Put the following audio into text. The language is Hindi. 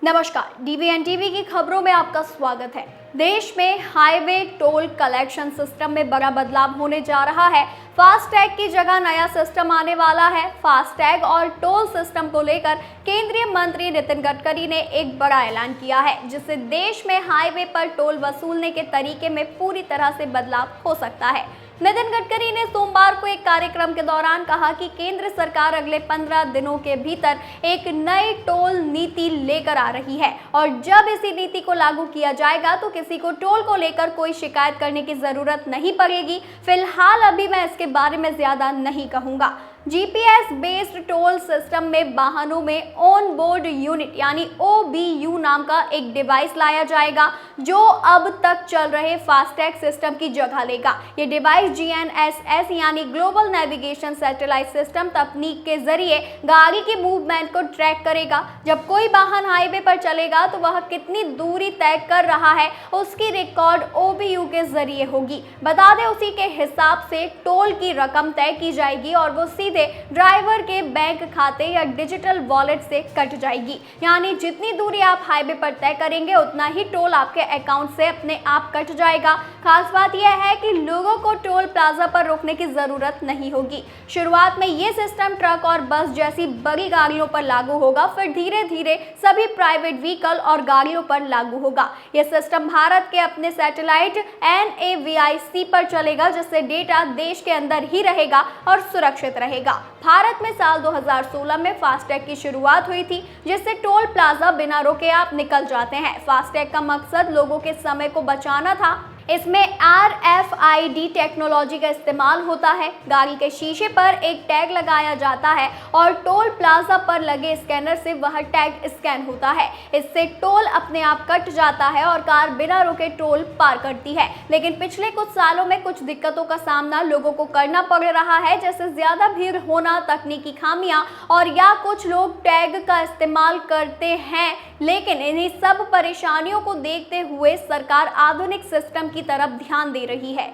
नमस्कार, डीवीएन टीवी की खबरों में आपका स्वागत है। देश में हाईवे टोल कलेक्शन सिस्टम में बड़ा बदलाव होने जा रहा है। फास्टैग की जगह नया सिस्टम आने वाला है। फास्टैग और टोल सिस्टम को लेकर केंद्रीय मंत्री नितिन गडकरी ने एक बड़ा ऐलान किया है, जिससे देश में हाईवे पर टोल वसूलने के तरीके में पूरी तरह से बदलाव हो सकता है। नितिन गडकरी ने सोमवार को एक कार्यक्रम के दौरान कहा कि केंद्र सरकार अगले 15 दिनों के भीतर एक नई टोल नीति लेकर आ रही है और जब इसी नीति को लागू किया जाएगा तो किसी को टोल को लेकर कोई शिकायत करने की जरूरत नहीं पड़ेगी। फिलहाल अभी मैं इसके बारे में ज्यादा नहीं कहूंगा। जीपीएस बेस्ड टोल सिस्टम में वाहनों में ऑन बोर्ड यूनिट यानी OBU नाम का एक डिवाइस लाया जाएगा, जो अब तक चल रहे फास्टैग सिस्टम की जगह लेगा। ये डिवाइस GNSS यानी ग्लोबल नेविगेशन सैटेलाइट सिस्टम तकनीक के जरिए गाड़ी की मूवमेंट को ट्रैक करेगा। जब कोई वाहन हाईवे पर चलेगा तो वह कितनी दूरी तय कर रहा है उसकी रिकॉर्ड OBU के जरिए होगी। बता दें, उसी के हिसाब से टोल की रकम तय की जाएगी और वो ड्राइवर के बैंक खाते या डिजिटल वॉलेट से कट जाएगी। यानी जितनी दूरी आप हाईवे पर तय करेंगे उतना ही टोल आपके अकाउंट से अपने आप कट जाएगा। खास बात यह है कि लोगों को टोल प्लाजा पर रुकने की जरूरत नहीं होगी। शुरुआत में ये सिस्टम ट्रक और बस जैसी बड़ी गाड़ियों पर लागू होगा, फिर धीरे धीरे सभी प्राइवेट व्हीकल और गाड़ियों पर लागू होगा। यह सिस्टम भारत के अपने सैटेलाइट NAVIC पर चलेगा, जिससे डेटा देश के अंदर ही रहेगा और सुरक्षित रहेगा। भारत में साल 2016 में फास्टैग की शुरुआत हुई थी, जिससे टोल प्लाजा बिना रुके आप निकल जाते हैं। फास्टैग का मकसद लोगों के समय को बचाना था। इसमें RFID टेक्नोलॉजी का इस्तेमाल होता है। गाड़ी के शीशे पर एक टैग लगाया जाता है और टोल प्लाजा पर लगे स्कैनर से वह टैग स्कैन होता है। इससे टोल अपने आप कट जाता है और कार बिना रुके टोल पार करती है। लेकिन पिछले कुछ सालों में कुछ दिक्कतों का सामना लोगों को करना पड़ रहा है, जैसे ज्यादा भीड़ होना, तकनीकी खामियां और या कुछ लोग टैग का इस्तेमाल करते हैं। लेकिन इन्हीं सब परेशानियों को देखते हुए सरकार आधुनिक सिस्टम की तरफ ध्यान दे रही है।